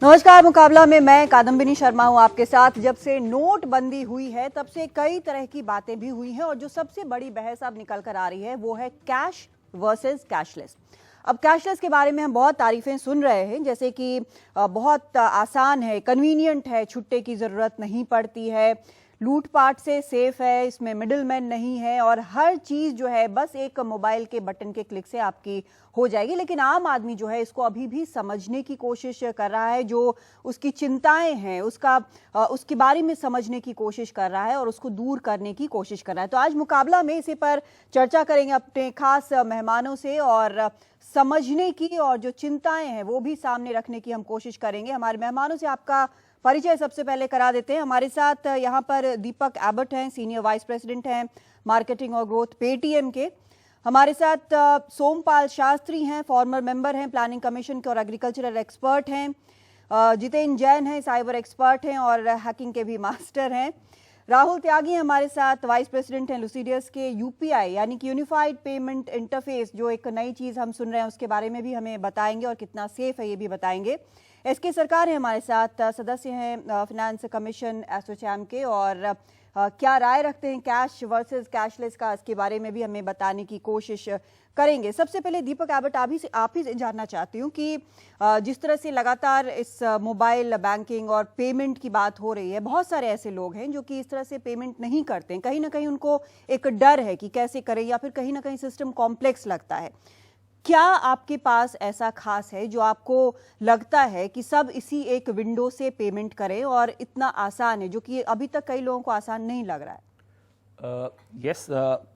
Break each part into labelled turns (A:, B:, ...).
A: नमस्कार। मुकाबला में मैं कादम्बिनी शर्मा हूं आपके साथ। जब से नोटबंदी हुई है तब से कई तरह की बातें भी हुई हैं और जो सबसे बड़ी बहस अब निकल कर आ रही है वो है कैश वर्सेस कैशलेस। अब कैशलेस के बारे में हम बहुत तारीफें सुन रहे हैं, जैसे कि बहुत आसान है, कन्वीनियंट है, छुट्टे की ज़रूरत नहीं पड़ती है, लूटपाट से सेफ है, इसमें मिडिल मैन नहीं है और हर चीज़ जो है बस एक मोबाइल के बटन के क्लिक से आपकी हो जाएगी। लेकिन आम आदमी जो है इसको अभी भी समझने की कोशिश कर रहा है, जो उसकी चिंताएं हैं उसके बारे में समझने की कोशिश कर रहा है और उसको दूर करने की कोशिश कर रहा है। तो आज मुकाबला में इसी पर चर्चा करेंगे अपने खास मेहमानों से और समझने की और जो चिंताएं हैं वो भी सामने रखने की हम कोशिश करेंगे। हमारे मेहमानों से आपका परिचय सबसे पहले करा देते हैं। हमारे साथ यहाँ पर दीपक एबट हैं, सीनियर वाइस प्रेसिडेंट हैं मार्केटिंग और ग्रोथ पेटीएम के। हमारे साथ सोमपाल शास्त्री हैं, फॉर्मर मेंबर हैं प्लानिंग कमीशन के और एग्रीकल्चरल एक्सपर्ट हैं। जितेंद्र जैन हैं, साइबर एक्सपर्ट हैं और हैकिंग के भी मास्टर हैं। राहुल त्यागी हमारे साथ, वाइस प्रेसिडेंट हैं लुसिडियस के। यूपीआई यानी कि यूनिफाइड पेमेंट इंटरफेस, जो एक नई चीज़ हम सुन रहे हैं उसके बारे में भी हमें बताएंगे और कितना सेफ है ये भी बताएंगे। एसके सरकार है हमारे साथ, सदस्य हैं फिनेंस कमीशन एसोचैम के और क्या राय रखते हैं कैश वर्सेस कैशलेस का, इसके बारे में भी हमें बताने की कोशिश करेंगे। सबसे पहले दीपक एबट, आप ही से जानना चाहती हूँ कि जिस तरह से लगातार इस मोबाइल बैंकिंग और पेमेंट की बात हो रही है, बहुत सारे ऐसे लोग हैं जो कि इस तरह से पेमेंट नहीं करते हैं। कहीं ना कहीं उनको एक डर है कि कैसे करें या फिर कहीं ना कहीं सिस्टम कॉम्प्लेक्स लगता है। क्या आपके पास ऐसा खास है जो आपको लगता है कि सब इसी एक विंडो से पेमेंट करें और इतना आसान है, जो कि अभी तक कई लोगों को आसान नहीं लग रहा है?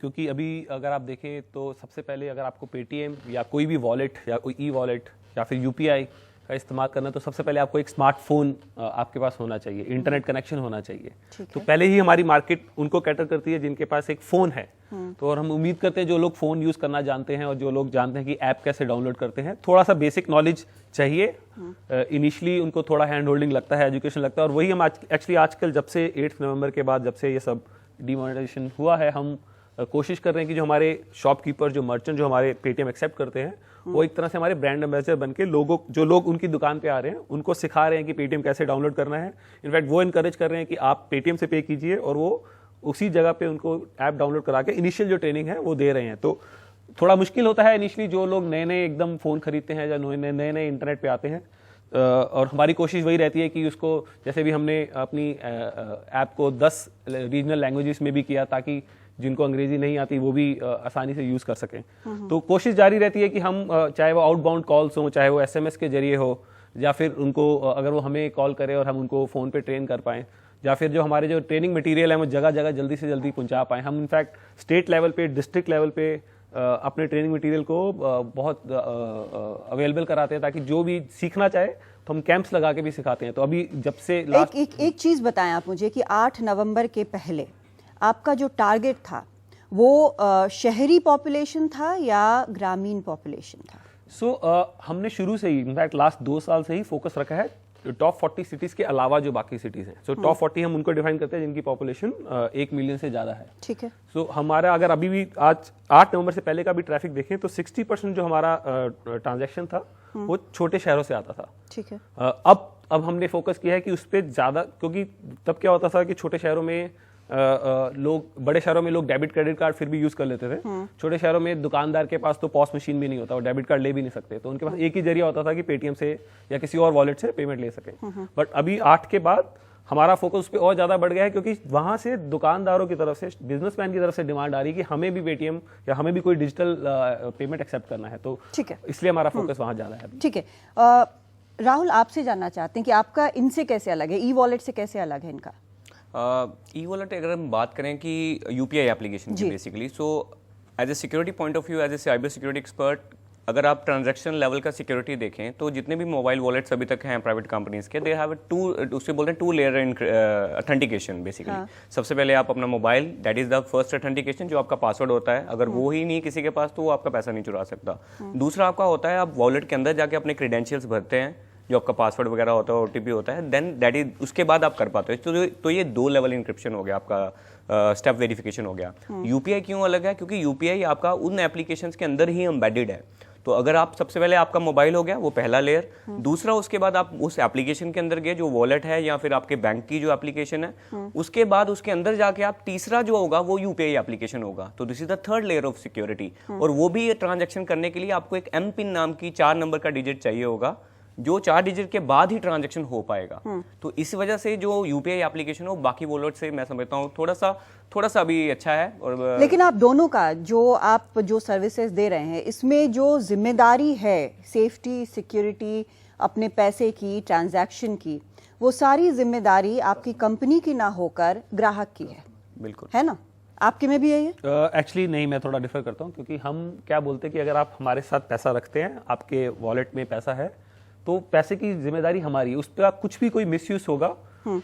B: क्योंकि अभी अगर आप देखें तो सबसे पहले अगर आपको पेटीएम या कोई भी वॉलेट या कोई ई वॉलेट या फिर यूपीआई का इस्तेमाल करना, तो सबसे पहले आपको एक स्मार्टफोन आपके पास होना चाहिए, इंटरनेट कनेक्शन होना चाहिए। तो पहले ही हमारी मार्केट उनको कैटर करती है जिनके पास एक फ़ोन है। तो और हम उम्मीद करते हैं जो लोग फ़ोन यूज़ करना जानते हैं और जो लोग जानते हैं कि ऐप कैसे डाउनलोड करते हैं, थोड़ा सा बेसिक नॉलेज चाहिए। इनिशियली उनको थोड़ा हैंड होल्डिंग लगता है, एजुकेशन लगता है, और वही हम एक्चुअली आजकल जब से 8 नवंबर के बाद जब से ये सब डिमोनेटाइजेशन हुआ है, हम कोशिश कर रहे हैं कि जो हमारे शॉपकीपर, जो मर्चेंट जो हमारे पेटीएम एक्सेप्ट करते हैं, वो एक तरह से हमारे ब्रांड एम्बेसडर बन के जो लोग उनकी दुकान पे आ रहे हैं उनको सिखा रहे हैं कि पेटीएम कैसे डाउनलोड करना है। इनफैक्ट वो इनकरेज कर रहे हैं कि आप पेटीएम से पे कीजिए और वो उसी जगह पे उनको ऐप डाउनलोड करा के इनिशियल जो ट्रेनिंग है वो दे रहे हैं। तो थोड़ा मुश्किल होता है इनिशियली, जो लोग नए नए एकदम फ़ोन खरीदते हैं या नए नए इंटरनेट पे आते हैं, और हमारी कोशिश वही रहती है कि उसको, जैसे भी हमने अपनी ऐप को 10 रीजनल लैंग्वेजेस में भी किया ताकि जिनको अंग्रेजी नहीं आती वो भी आसानी से यूज़ कर सकें। तो कोशिश जारी रहती है कि हम चाहे वो आउटबाउंड कॉल्स हों, चाहे वो एसएमएस के जरिए हो, या फिर उनको अगर वो हमें कॉल करें और हम उनको फ़ोन पे ट्रेन कर पाएँ, या फिर जो हमारे जो ट्रेनिंग मटेरियल है वो जगह जगह जल्दी से जल्दी पहुंचा पाएँ। हम इनफैक्ट स्टेट लेवल पे, डिस्ट्रिक्ट लेवल पे अपने ट्रेनिंग मटेरियल को बहुत अवेलेबल कराते हैं ताकि जो भी सीखना चाहे तो हम कैंप्स लगा के भी सिखाते हैं। तो अभी जब से लास्ट
A: एक चीज़ बताएं आप मुझे कि 8 नवंबर के पहले आपका जो टारगेट था वो शहरी पॉपुलेशन था या ग्रामीण पॉपुलेशन था?
B: हमने शुरू से ही, इनफैक्ट लास्ट 2 साल से ही फोकस रखा है टॉप 40 सिटीज के अलावा जो बाकी सिटीज हैं। टॉप 40 हम उनको डिफाइन करते हैं जिनकी पॉपुलेशन 1 मिलियन से ज़्यादा है।
A: ठीक है।
B: हमारा अगर अभी भी आज 8 नवंबर से पहले का भी ट्रैफिक देखें तो 60% जो हमारा ट्रांजैक्शन था वो छोटे शहरों से आता था।
A: ठीक है।
B: अब हमने फोकस किया है कि उस पर ज़्यादा, क्योंकि तब क्या होता था कि छोटे शहरों में बड़े शहरों में लोग डेबिट क्रेडिट कार्ड फिर भी यूज कर लेते थे। छोटे शहरों में दुकानदार के पास तो पॉस मशीन भी नहीं होता, वो डेबिट कार्ड ले भी नहीं सकते, तो उनके पास एक ही जरिया होता था कि पेटीएम से या किसी और वॉलेट से पेमेंट ले सके। बट अभी 8 के बाद हमारा फोकस उस पर और ज्यादा बढ़ गया है, क्योंकि वहां से दुकानदारों की तरफ से, बिजनेसमैन की तरफ से डिमांड आ रही है कि हमें भी पेटीएम या हमें भी कोई डिजिटल पेमेंट एक्सेप्ट करना है। तो इसलिए हमारा फोकस वहां ज्यादा है।
A: ठीक है। राहुल, आपसे जानना चाहते हैं कि आपका इनसे कैसे अलग है, ई वॉलेट से कैसे अलग है इनका?
C: ई वॉलेट अगर हम बात करें कि यूपीआई एप्लीकेशन की basically, so as a security point of view, as a cyber security expert, अगर आप ट्रांजैक्शन लेवल का सिक्योरिटी देखें तो जितने भी मोबाइल वॉलेट्स अभी तक हैं प्राइवेट कंपनीज के, दे हैव उससे बोलते हैं 2 लेयर ऑथेंटिकेशन बेसिकली। सबसे पहले आप अपना mobile, that is the first authentication, जो आपका पासवर्ड होता है, अगर वो ही नहीं किसी के पास तो वो आपका पैसा नहीं चुरा सकता। दूसरा आपका होता है, आप वॉलेट के अंदर जाके अपने क्रेडेंशियल्स भरते हैं, जो आपका पासवर्ड वगैरह होता है, ओटीपी होता है, देन दैट इज, उसके बाद आप कर पाते हो। तो ये 2 लेवल इंक्रिप्शन हो गया आपका, स्टेप वेरिफिकेशन हो गया। यूपीआई क्यों अलग है? क्योंकि यूपीआई आपका उन एप्लीकेशंस के अंदर ही एम्बेडेड है। तो अगर आप सबसे पहले आपका मोबाइल हो गया, वो पहला लेयर। दूसरा, उसके बाद आप उस एप्लीकेशन के अंदर गए जो वॉलेट है या फिर आपके बैंक की जो एप्लीकेशन है, उसके बाद उसके अंदर जाके आप तीसरा जो होगा वो यूपीआई एप्लीकेशन होगा। तो this is the third layer of security. और वो भी ये ट्रांजेक्शन करने के लिए आपको एक एम पिन नाम की 4 नंबर का डिजिट चाहिए होगा, जो 4 डिजिट के बाद ही ट्रांजैक्शन हो पाएगा। तो इस वजह से जो यूपीआई एप्लीकेशन हो बाकी वॉलेट से मैं समझता हूँ थोड़ा सा अभी अच्छा है। और
A: लेकिन आप दोनों का जो सर्विसेज दे रहे हैं, इसमें जो जिम्मेदारी है सेफ्टी, सिक्योरिटी, अपने पैसे की, ट्रांजैक्शन की, वो सारी जिम्मेदारी आपकी कंपनी की ना होकर ग्राहक की है।
C: बिल्कुल,
A: है ना? आपके में भी यही है?
B: एक्चुअली नहीं, मैं थोड़ा डिफर करता हूँ, क्योंकि हम क्या बोलते हैं कि अगर आप हमारे साथ पैसा रखते हैं, आपके वॉलेट में पैसा है, तो पैसे की जिम्मेदारी हमारी है। उस पर कुछ भी कोई मिसयूज होगा,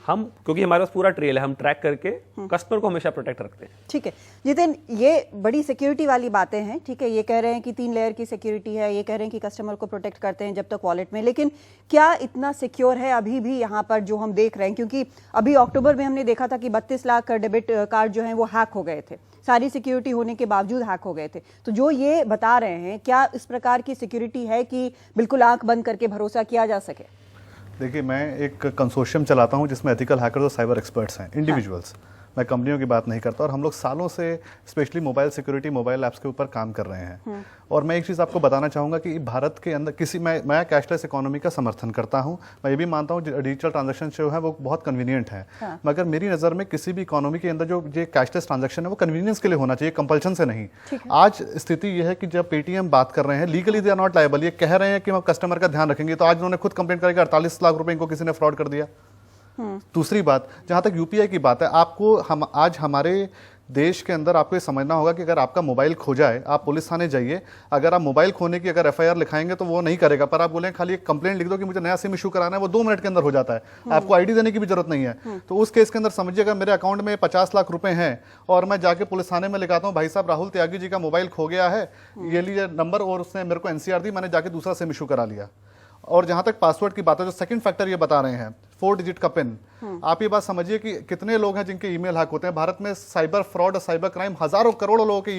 B: हम, क्योंकि हमारे पास पूरा ट्रेल है, हम ट्रैक करके कस्टमर को हमेशा प्रोटेक्ट रखते हैं।
A: ठीक है जितिन, ये बड़ी सिक्योरिटी वाली बातें हैं। ठीक है, ये कह रहे हैं कि 3 लेयर की सिक्योरिटी है, ये कह रहे हैं कि कस्टमर को प्रोटेक्ट करते हैं जब तक वॉलेट में, लेकिन क्या इतना सिक्योर है अभी भी यहाँ पर जो हम देख रहे हैं? क्योंकि अभी अक्टूबर में हमने देखा था कि 32 लाख डेबिट कार्ड जो हैं वो हैक हो गए थे, सारी सिक्योरिटी होने के बावजूद हैक हो गए थे। तो जो ये बता रहे हैं, क्या इस प्रकार की सिक्योरिटी है कि बिल्कुल आंख बंद करके भरोसा किया जा सके?
D: देखिए, मैं एक कंसोर्शियम चलाता हूं जिसमें एथिकल हैकर्स और साइबर एक्सपर्ट्स हैं, इंडिविजुअल्स। मैं कंपनियों की बात नहीं करता, और हम लोग सालों से specially mobile security, mobile apps के ऊपर काम कर रहे हैं। और मैं एक चीज़ आपको बताना चाहूँगा कि भारत के अंदर मैं कैशलेस इकोनॉमी का समर्थन करता हूँ। मैं ये भी मानता हूँ डिजिटल ट्रांजैक्शन जो है वो बहुत कन्वीनियंट है। मगर मेरी नज़र में किसी भी इकोनॉमी के अंदर जो ये कैशलेस ट्रांजैक्शन है वो कन्वीनियंस के लिए होना चाहिए, कंपल्शन से नहीं। आज स्थिति ये है कि जब पेटीएम बात कर रहे हैं, legally they are not liable, ये कह रहे हैं कि हम कस्टमर का ध्यान रखेंगे, तो आज उन्होंने खुद कंप्लेंट करके 48 लाख रुपए इनको किसी ने फ्रॉड कर दिया। दूसरी बात, जहां तक यूपीआई की बात है, आज हमारे देश के अंदर आपको ये समझना होगा कि अगर आपका मोबाइल खो जाए, आप पुलिस थाने जाइए, अगर आप मोबाइल खोने की अगर एफआईआर लिखाएंगे तो वो नहीं करेगा, पर आप बोलें खाली एक कंप्लेंट लिख दो कि मुझे नया सिम इशू कराना है, वो 2 मिनट के अंदर हो जाता है। आपको आईडी देने की भी जरूरत नहीं है। तो उस केस के अंदर समझिए, अगर मेरे अकाउंट में 50 लाख रुपए हैं और मैं जाके पुलिस थाने में लिखाता हूँ, भाई साहब राहुल त्यागी जी का मोबाइल खो गया है, ये लीजिए नंबर, और उसने मेरे को एनसीआर दी, मैंने जाके दूसरा सिम इशू करा लिया। और जहां तक पासवर्ड की बात है, जो सेकंड फैक्टर ये बता रहे हैं, 4 डिजिट का पिन, आप ये बात समझिए कि कितने लोग हैं जिनके ईमेल हैक होते हैं। भारत में साइबर फ्रॉड और साइबर क्राइम करोड़ों लोगों के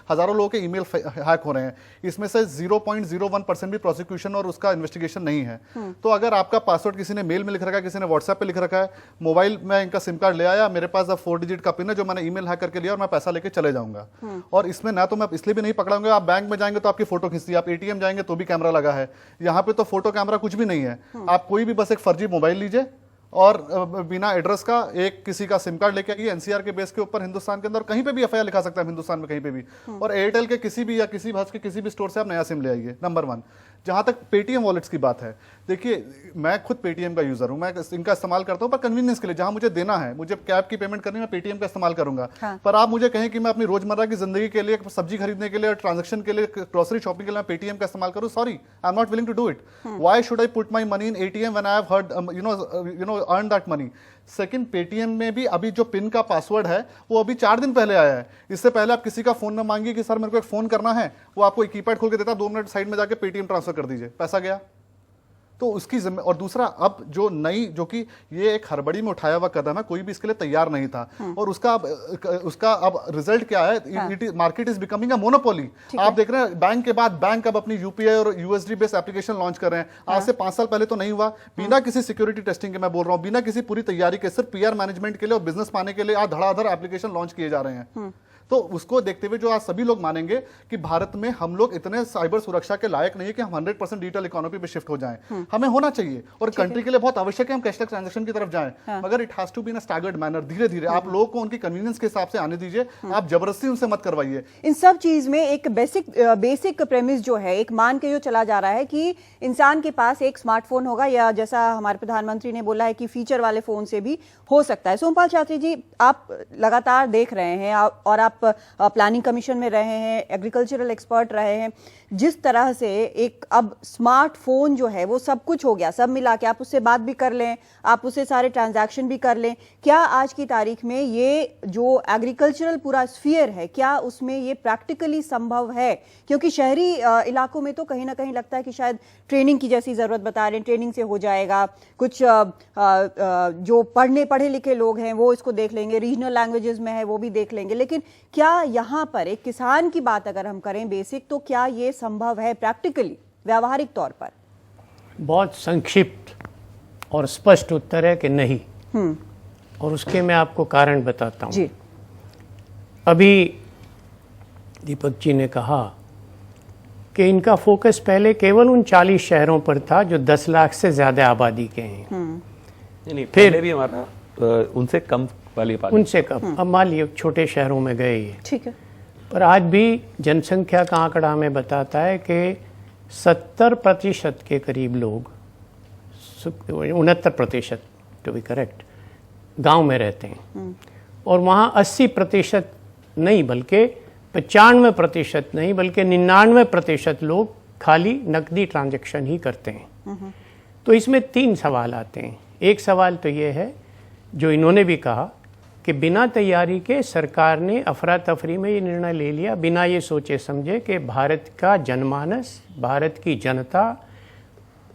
D: हजारों लोगों के ईमेल हैक हो रहे हैं। इसमें से 0.01% भी प्रोसिक्यूशन और उसका इन्वेस्टिगेशन नहीं है। तो अगर आपका पासवर्ड किसी ने मेल में लिख रखा है, किसी ने व्हाट्सएप पे लिख रखा है, मोबाइल में इनका सिम कार्ड ले आया, मेरे पास अब 4 डिजिट का पिन है जो मैंने ईमेल हैक करके लिया और मैं पैसा लेके चले जाऊंगा। और इसमें ना तो मैं इसलिए भी नहीं पकड़ाऊंगा, आप बैंक में जाएंगे तो आपकी फोटो खींचती है, आप एटीएम जाएंगे तो भी कैमरा लगा है, यहाँ पे तो फोटो कैमरा कुछ भी नहीं है। आप कोई भी बस एक फर्जी मोबाइल लीजिए और बिना एड्रेस का एक किसी का सिम कार्ड लेके आइए, एनसीआर के बेस के ऊपर हिंदुस्तान के अंदर कहीं पे भी एफआईआर लिखा सकता है, हिंदुस्तान में कहीं पे भी, और एयरटेल के किसी भी या किसी भाज के किसी भी स्टोर से आप नया सिम ले आइए। नंबर 1। जहां तक पेटीएम वॉलेट्स की बात है, देखिए मैं खुद पेटीएम का यूजर हूं, मैं इनका इस्तेमाल करता हूं पर कन्वीनियंस के लिए। जहां मुझे देना है, मुझे कैब की पेमेंट करनी है, मैं पेटीएम का इस्तेमाल करूंगा। पर आप मुझे कहें कि मैं अपनी रोजमर्रा की जिंदगी के लिए, सब्जी खरीदने के लिए, ट्रांजेक्शन के लिए, ग्रोसरी शॉपिंग के लिए मैं पेटीएम का इस्तेमाल करूं, sorry, I am not willing to do it. Why should I put my money in ATM when I have heard you know earn that money. Second, Paytm में भी अभी जो पिन का पासवर्ड है वो अभी 4 दिन पहले आया है। इससे पहले आप किसी का फोन में मांगिए कि सर मेरे को एक फोन करना है, वो आपको एक कीपैड खोल के देता, 2 मिनट साइड में जाके पेटीएम ट्रांसफर कर दीजिए, पैसा गया। तो उसकी और दूसरा, अब जो नई, जो कि ये एक हड़बड़ी में उठाया हुआ कदम है, कोई भी इसके लिए तैयार नहीं था, और उसका अब रिजल्ट क्या है? Market is becoming a monopoly. आप देख रहे हैं बैंक के बाद बैंक अब अपनी यूपीआई और यूएसडी बेस्ड एप्लीकेशन लॉन्च कर रहे हैं। आज से 5 साल पहले तो नहीं हुआ। बिना किसी सिक्योरिटी टेस्टिंग के, मैं बोल रहा हूं, बिना किसी पूरी तैयारी के, सिर्फ पीआर मैनेजमेंट के लिए और बिजनेस पाने के लिए आज धड़ाधड़ एप्लीकेशन लॉन्च किए जा रहे हैं। तो उसको देखते हुए जो आज सभी लोग मानेंगे कि भारत में हम लोग इतने साइबर सुरक्षा के लायक नहीं है कि हम 100% डिजिटल इकोनॉमी पे शिफ्ट हो जाएं। हमें होना चाहिए, और कंट्री के लिए बहुत आवश्यक है हम कैशलेस ट्रांजैक्शन की तरफ जाएं, मगर it has to be in a staggered manner. धीरे धीरे आप लोगों को उनकी कन्वीनियंस के हिसाब से आने दीजिए, आप जबरदस्ती उनसे मत करवाइए।
A: इन सब चीज में एक बेसिक प्रेमिस जो है, एक मान के जो चला जा रहा है कि इंसान के पास एक स्मार्टफोन होगा, या जैसा हमारे प्रधानमंत्री ने बोला है कि फीचर वाले फोन से भी हो सकता है। सोमपाल शास्त्री जी, आप लगातार देख रहे हैं और आप प्लानिंग कमीशन में रहे हैं, एग्रीकल्चरल एक्सपर्ट रहे हैं, जिस तरह से एक अब स्मार्टफोन जो है वो सब कुछ हो गया, सब मिला के आप उससे बात भी कर लें, आप उससे सारे ट्रांजैक्शन भी कर लें। क्या आज की तारीख में ये जो एग्रीकल्चरल पूरा स्फीयर है, क्या उसमें ये प्रैक्टिकली संभव है? क्योंकि शहरी इलाकों में तो कहीं ना कहीं लगता है कि शायद ट्रेनिंग की जैसी जरूरत बता रहे हैं, ट्रेनिंग से हो जाएगा, कुछ जो पढ़े लिखे लोग हैं वो इसको देख लेंगे, रीजनल लैंग्वेजेस में है वो भी देख लेंगे, लेकिन क्या यहाँ पर एक किसान की बात अगर हम करें बेसिक, तो क्या ये संभव है प्रैक्टिकली, व्यावहारिक तौर पर?
E: बहुत संक्षिप्त और स्पष्ट उत्तर है कि नहीं। और उसके मैं आपको कारण बताता हूँ
A: जी।
E: अभी दीपक जी ने कहा कि इनका फोकस पहले केवल उन 40 शहरों पर था जो 10 लाख से ज्यादा आबादी के हैं।
B: नहीं,
E: फिर
B: पहले भी हमारा उनसे कम वाली बात,
E: उनसे कम। अब मान लियो छोटे शहरों में गए ये,
A: ठीक है,
E: पर आज भी जनसंख्या का आंकड़ा हमें बताता है कि 70% के करीब लोग, 69% टू बी करेक्ट, गांव में रहते हैं। और वहाँ 80% नहीं बल्कि 95% नहीं बल्कि 99% लोग खाली नकदी ट्रांजैक्शन ही करते हैं। तो इसमें 3 सवाल आते हैं। एक सवाल तो ये है जो इन्होंने भी कहा कि बिना तैयारी के सरकार ने अफरा तफरी में ये निर्णय ले लिया, बिना ये सोचे समझे कि भारत का जनमानस, भारत की जनता,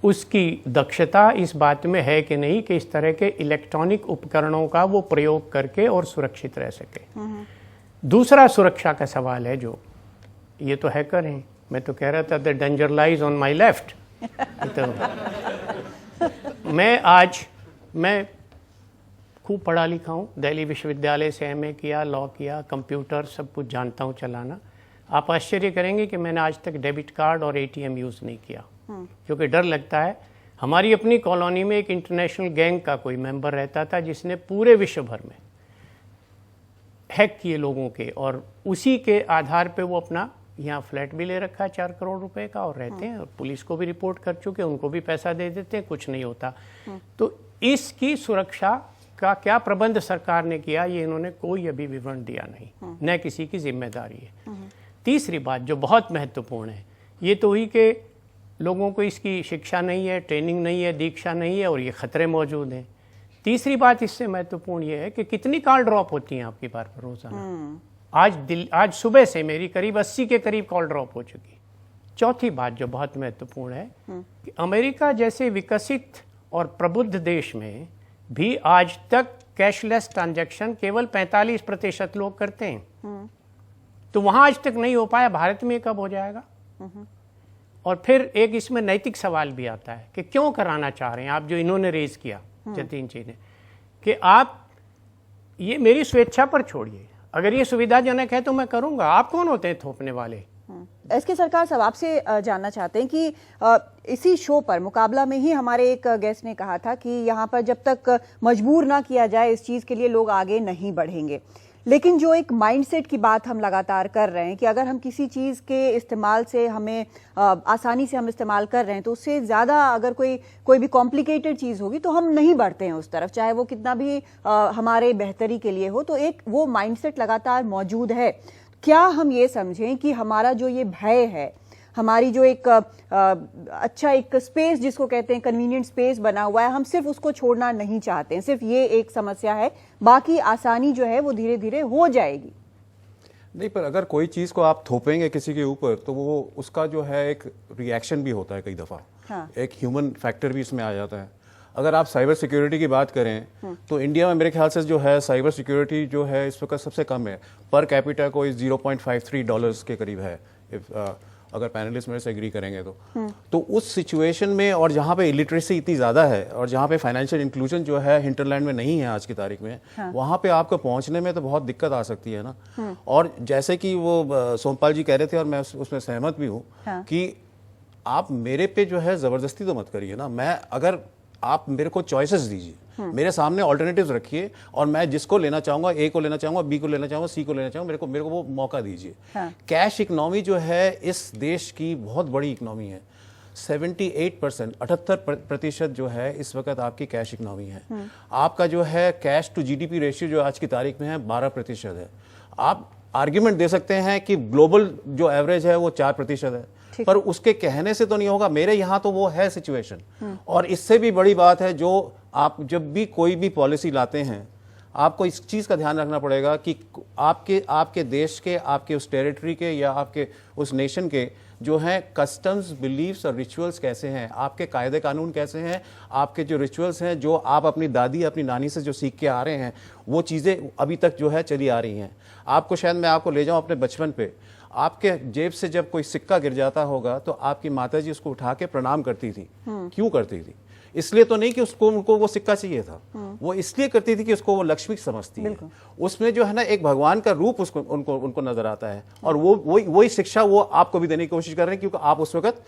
E: उसकी दक्षता इस बात में है कि नहीं कि इस तरह के इलेक्ट्रॉनिक उपकरणों का वो प्रयोग करके और सुरक्षित रह सके। दूसरा सुरक्षा का सवाल है, जो ये तो हैकर हैं, मैं तो कह रहा था the danger lies on my left. तो मैं खूब पढ़ा लिखा हूँ, दिल्ली विश्वविद्यालय से MA किया, लॉ किया, कंप्यूटर सब कुछ जानता हूँ चलाना। आप आश्चर्य करेंगे कि मैंने आज तक डेबिट कार्ड और ATM यूज़ नहीं किया, क्योंकि डर लगता है। हमारी अपनी कॉलोनी में एक इंटरनेशनल गैंग का कोई मेंबर रहता था जिसने पूरे विश्व भर में हैक किए लोगों के, और उसी के आधार पे वो अपना यहाँ फ्लैट भी ले रखा है 4 करोड़ रुपए का, और रहते हैं, और पुलिस को भी रिपोर्ट कर चुके, उनको भी पैसा दे देते हैं, कुछ नहीं होता। तो इसकी सुरक्षा का क्या प्रबंध सरकार ने किया, ये इन्होंने कोई अभी विवरण दिया नहीं, न किसी की जिम्मेदारी है। तीसरी बात जो बहुत महत्वपूर्ण है, ये तो हुई कि लोगों को इसकी शिक्षा नहीं है, ट्रेनिंग नहीं है, दीक्षा नहीं है, और ये खतरे मौजूद हैं। तीसरी बात इससे महत्वपूर्ण ये है कि कितनी कॉल ड्रॉप होती हैं आपकी बार पर रोजाना। आज सुबह से मेरी करीब 80 के करीब कॉल ड्रॉप हो चुकी। चौथी बात जो बहुत महत्वपूर्ण है कि अमेरिका जैसे विकसित और प्रबुद्ध देश में भी आज तक कैशलेस ट्रांजैक्शन केवल 45% लोग करते हैं। तो वहां आज तक नहीं हो पाया, भारत में कब हो जाएगा? और फिर एक इसमें नैतिक सवाल भी आता है कि क्यों कराना चाह रहे हैं आप, जो इन्होंने रेज किया जतीन जी ने, कि आप ये मेरी स्वेच्छा पर छोड़िए, अगर ये सुविधाजनक है तो मैं करूंगा, आप कौन होते हैं थोपने वाले?
A: एसके सरकार साहब, आपसे जानना चाहते हैं कि इसी शो पर मुकाबला में ही हमारे एक गेस्ट ने कहा था कि यहाँ पर जब तक मजबूर ना किया जाए इस चीज़ के लिए लोग आगे नहीं बढ़ेंगे। लेकिन जो एक माइंडसेट की बात हम लगातार कर रहे हैं कि अगर हम किसी चीज़ के इस्तेमाल से हमें आसानी से हम इस्तेमाल कर रहे हैं, तो उससे ज़्यादा अगर कोई भी कॉम्प्लिकेटेड चीज़ होगी तो हम नहीं बढ़ते हैं उस तरफ, चाहे वो कितना भी हमारे बेहतरी के लिए हो। तो एक वो माइंडसेट लगातार मौजूद है। क्या हम ये समझें कि हमारा जो ये भय है, हमारी जो एक अच्छा एक स्पेस जिसको कहते हैं कन्वीनियंट स्पेस बना हुआ है, हम सिर्फ उसको छोड़ना नहीं चाहते हैं, सिर्फ ये एक समस्या है, बाकी आसानी जो है वो धीरे धीरे हो जाएगी?
F: नहीं, पर अगर कोई चीज़ को आप थोपेंगे किसी के ऊपर तो वो उसका जो है एक रिएक्शन भी होता है कई दफ़ा। हाँ। एक ह्यूमन फैक्टर भी इसमें आ जाता है। अगर आप साइबर सिक्योरिटी की बात करें तो इंडिया में मेरे ख्याल से जो है साइबर सिक्योरिटी जो है इस वक्त सबसे कम है, पर कैपिटा कोई $0.53 के करीब है, अगर पैनलिस्ट मेरे से एग्री करेंगे तो उस सिचुएशन में, और जहाँ पे इलिटरेसी इतनी ज़्यादा है और जहाँ पे फाइनेंशियल इंक्लूजन जो है हिंटरलैंड में नहीं है आज की तारीख में, वहाँ पे आपको पहुँचने में तो बहुत दिक्कत आ सकती है ना। और जैसे कि वो सोमपाल जी कह रहे थे, और मैं उसमें सहमत भी हूँ कि आप मेरे पे जो है ज़बरदस्ती तो मत करिए ना। मैं अगर आप मेरे को चॉइसेस दीजिए, मेरे सामने ऑल्टरनेटिव्स रखिए, और मैं जिसको लेना चाहूंगा, ए को लेना चाहूंगा, बी को लेना चाहूंगा, सी को लेना चाहूंगा, मेरे को वो मौका दीजिए। कैश इकोनॉमी जो है इस देश की बहुत बड़ी इकोनॉमी है। 78% जो है इस वक्त आपकी कैश इकोनॉमी है। आपका जो है कैश टू GDP रेशियो जो आज की तारीख में है 12% है। आप आर्ग्यूमेंट दे सकते हैं कि ग्लोबल जो एवरेज है वो 4% है, पर उसके कहने से तो नहीं होगा। मेरे यहाँ तो वो है सिचुएशन। और इससे भी बड़ी बात है, जो आप जब भी कोई भी पॉलिसी लाते हैं, आपको इस चीज़ का ध्यान रखना पड़ेगा कि आपके देश के, आपके उस टेरिटरी के या आपके उस नेशन के जो हैं कस्टम्स, बिलीव्स और रिचुअल्स कैसे हैं, आपके कायदे कानून कैसे हैं, आपके जो रिचुअल्स हैं जो आप अपनी दादी अपनी नानी से जो सीख के आ रहे हैं वो चीज़ें अभी तक जो है चली आ रही हैं। आपको शायद मैं आपको ले जाऊँ अपने बचपन पे, आपके जेब से जब कोई सिक्का गिर जाता होगा तो आपकी माताजी उसको उठा के प्रणाम करती थी। क्यों करती थी? इसलिए तो नहीं कि उनको वो सिक्का चाहिए था, वो इसलिए करती थी कि उसको वो लक्ष्मी समझती है। उसमें जो है ना एक भगवान का रूप उसको उनको नजर आता है, और वो वही शिक्षा वो आपको भी देने की कोशिश कर रहे हैं, क्योंकि आप उस वक्त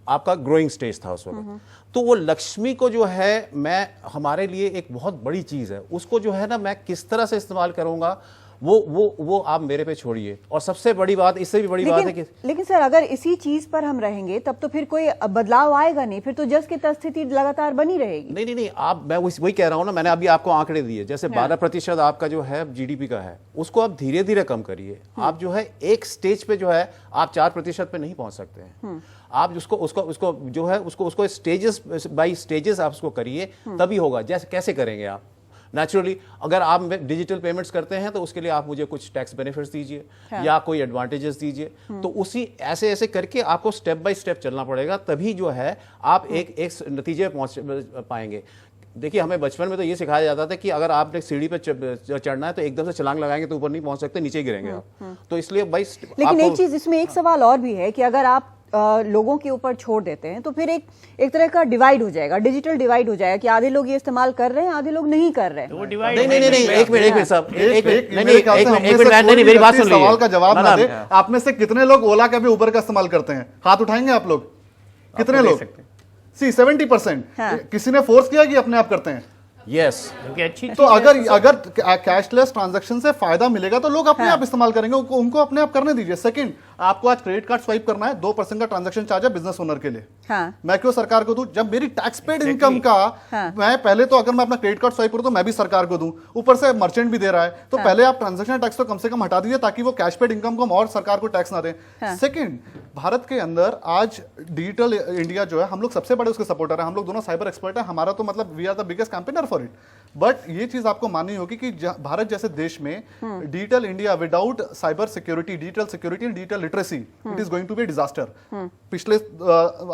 F: आपका ग्रोइंग स्टेज था उस वक्त। तो वो लक्ष्मी को जो है मैं हमारे लिए एक बहुत बड़ी चीज है, उसको जो है ना मैं किस तरह से इस्तेमाल करूंगा वो आप मेरे पे छोड़िए। और सबसे बड़ी बात, इससे भी बड़ी बात है कि
A: लेकिन सर अगर इसी चीज पर हम रहेंगे तब तो फिर कोई बदलाव आएगा नहीं, फिर तो जस की तस स्थिति लगातार बनी रहेगी।
F: नहीं, मैं वही कह रहा हूं ना, मैंने अभी आपको आंकड़े दिए, जैसे 12% आपका जो है जीडीपी का है, उसको आप धीरे धीरे कम करिए। आप जो है एक स्टेज पे जो है आप 4% पे नहीं पहुंच सकते हैं। आप उसको जो है उसको स्टेजेस बाय स्टेजेस आप उसको करिए, तभी होगा। जैसे कैसे करेंगे आप? नेचुरली अगर आप डिजिटल पेमेंट्स करते हैं तो उसके लिए आप मुझे कुछ टैक्स बेनिफिट्स दीजिए, या कोई एडवांटेजेस दीजिए। तो उसी ऐसे करके आपको स्टेप बाय स्टेप चलना पड़ेगा, तभी जो है आप एक नतीजे पे पहुंच पाएंगे। देखिए हमें बचपन में तो ये सिखाया जाता था कि अगर आपने सीढ़ी पे चढ़ना है तो एकदम से छलांग लगाएंगे तो ऊपर नहीं पहुंच सकते, नीचे गिरेंगे आप। तो इसलिए भाई
A: लेकिन एक चीज इसमें एक सवाल और भी है कि अगर आप लोगों के ऊपर छोड़ देते हैं तो फिर एक तरह का डिवाइड हो जाएगा, डिजिटल डिवाइड हो जाएगा कि आधे लोग ये इस्तेमाल कर रहे हैं, आधे लोग नहीं कर रहे हैं।
E: वो डिवाइड
F: नहीं, एक मिनट साहब, एक मिनट
D: मेरी बात सुन लीजिए। सवाल का जवाब ना दे। आप में से कितने लोग ओला का भी उबर का इस्तेमाल करते हैं? हाथ उठाएंगे आप लोग? कितने लोग? 70%। किसी ने फोर्स किया कि अपने आप करते हैं?
F: यस।
D: तो अगर कैशलेस ट्रांजैक्शन से फायदा मिलेगा तो लोग अपने आप इस्तेमाल करेंगे, उनको अपने आप करने दीजिए। सेकंड, आपको आज क्रेडिट कार्ड स्वाइप करना है, 2% का ट्रांजैक्शन चार्ज है बिजनेस ओनर के लिए। मैं क्यों सरकार को दूं? जब मेरी टैक्स पेड इनकम का मैं पहले तो अगर मैं अपना क्रेडिट कार्ड स्वाइप करूं तो मैं भी सरकार को दूं, ऊपर से मर्चेंट भी दे रहा है। तो पहले आप ट्रांजैक्शन टैक्स तो कम से कम हटा दीजिए ताकि वो कैश पेड इनकम को और सरकार को टैक्स ना दें। सेकंड, भारत के अंदर आज डिजिटल इंडिया जो है, हम लोग सबसे बड़े उसके सपोर्टर है, हम लोग दोनों साइबर एक्सपर्ट है, हमारा तो मतलब we are the biggest campaigner for it. But ये चीज आपको माननी होगी कि भारत जैसे देश में digital India without cyber security, digital security and digital literacy, it is going to be disaster. पिछले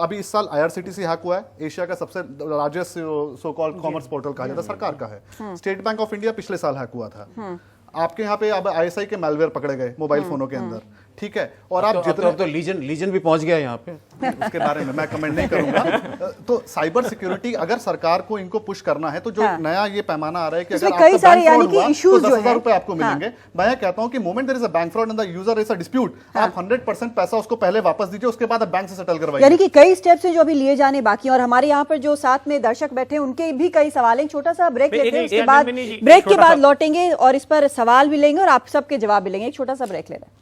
D: अभी इस साल IRCTC हैक हुआ है, एशिया का सबसे largest so called commerce portal कहा जाता है, सरकार का है। स्टेट बैंक ऑफ इंडिया पिछले साल हैक हुआ था। आपके यहाँ पे अब ISI के मैलवेयर पकड़े गए मोबाइल फोनों के अंदर, ठीक है। और आप जितना
F: तो लीजन भी पहुंच गया यहाँ पे,
D: उसके बारे में मैं कमेंट नहीं करूंगा। तो साइबर सिक्योरिटी अगर सरकार को इनको पुश करना है तो जो नया ये पैमाना आ रहा है कि अगर
A: कई सारे यानी कि इश्यूज
D: तो 10,000 रुपए आपको मिलेंगे। मैं कहता हूं कि moment there is a bank fraud and the user is a dispute, आप 100% पैसा उसको पहले वापस दीजिए, उसके बाद आप बैंक से सेटल करवाइए।
A: यानी कि कई स्टेप्स हैं जो अभी लिए जाने बाकी हैं। और हमारे यहाँ पर जो साथ में दर्शक बैठे हैं उनके भी कई सवाल हैं। छोटा सा ब्रेक लेते हैं, उसके बाद ब्रेक के बाद लौटेंगे और इस पर सवाल भी लेंगे और आप सबके जवाब भी लेंगे। एक छोटा सा ब्रेक ले रहे हैं।